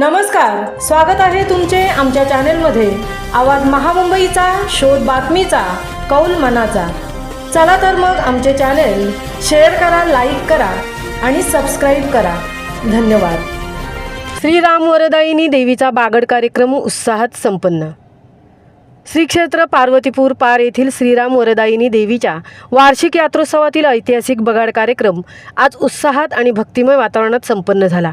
नमस्कार, स्वागत आहे तुमचे आमच्या चॅनेलमध्ये। आवाज महामुंबईचा, शोध बातमीचा, कौल मनाचा। चला तर मग आमचे चॅनेल शेअर करा, लाईक करा आणि सबस्क्राईब करा। धन्यवाद। श्रीराम वरदायिनी देवीचा बागड कार्यक्रम उत्साहात संपन्न। श्री क्षेत्र पार्वतीपूर पार येथील श्रीराम वरदायिनी देवीच्या वार्षिक यात्रोत्सवातील ऐतिहासिक बगाड कार्यक्रम आज उत्साहात आणि भक्तिमय वातावरणात संपन्न झाला।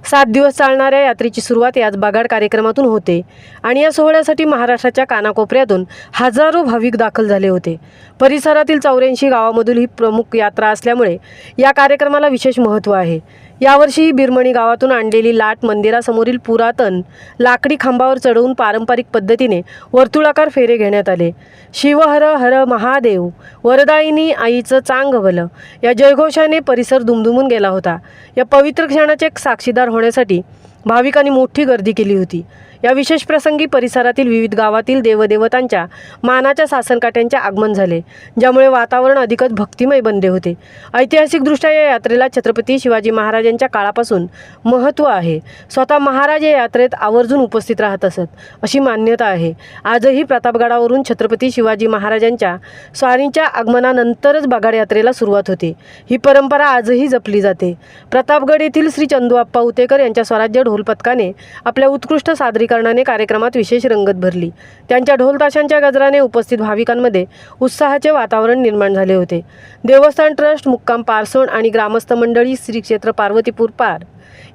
7 दिवस चालणाऱ्या यात्रेची सुरुवात याच बगाड कार्यक्रमातून होते आणि या सोहळ्यासाठी महाराष्ट्राच्या कानाकोपऱ्यातून हजारो भाविक दाखल झाले होते। परिसरातील 84 गावांमधील ही प्रमुख यात्रा असल्यामुळे या कार्यक्रमाला विशेष महत्त्व आहे। यावर्षी बिरमणी गावातून आणलेली लाट मंदिरासमोरील पुरातन लाकडी खांबावर चढवून पारंपरिक पद्धतीने वर्तुळाकार फेरे घेण्यात आले। शिव हर हर महादेव, वरदायिनी आईचं चांग भलं या जयघोषाने परिसर दुमदुमून गेला होता। या पवित्र क्षणाचे साक्षीदार होण्यासाठी भाविकांनी मोठी गर्दी केली होती। या विशेष प्रसंगी परिसरातील विविध गावातील देवदेवतांच्या मानाच्या सासनकाठ्यांचे आगमन झाले, ज्यामुळे वातावरण अधिकच भक्तिमय बनले होते। ऐतिहासिकदृष्ट्या या यात्रेला छत्रपती शिवाजी महाराजांच्या काळापासून महत्त्व आहे। स्वतः महाराज या यात्रेत आवर्जून उपस्थित राहत असत, अशी मान्यता आहे। आजही प्रतापगडावरून छत्रपती शिवाजी महाराजांच्या स्वारींच्या आगमनानंतरच बगाड यात्रेला सुरुवात होते। ही परंपरा आजही जपली जाते। प्रतापगड येथील श्री चंदूआप्पा उतेकर यांच्या स्वराज्य ढोल पथकाने आपल्या उत्कृष्ट सादरीकरणाने कार्यक्रमात विशेष रंगत भरली। त्यांच्या ढोल ताशांच्या गजराने उपस्थित भाविकांमध्ये उत्साहाचे वातावरण निर्माण झाले होते। देवस्थान ट्रस्ट, मुक्काम पारसोड आणि ग्रामस्थ मंडळी श्री क्षेत्र पार्वतीपूर पार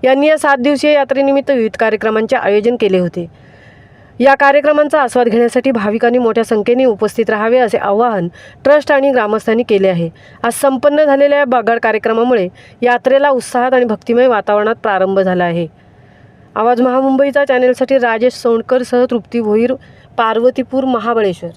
यांनी या 7 दिवसीय यात्रेनिमित्त विविध कार्यक्रमांचे आयोजन केले होते। या कार्यक्रमांचा आस्वाद घेण्यासाठी भाविकांनी मोठ्या संख्येने उपस्थित राहावे असे आवाहन ट्रस्ट आणि ग्रामस्थांनी केले आहे। आज संपन्न झालेल्या बगाड कार्यक्रमामुळे यात्रेला उत्साहात आणि भक्तिमय वातावरणात प्रारंभ झाला आहे। आवाज महामुंबईचा चॅनेलसाठी राजेश सोंडकर सह तृप्ती भोईर, पार्वतीपूर, महाबळेश्वर।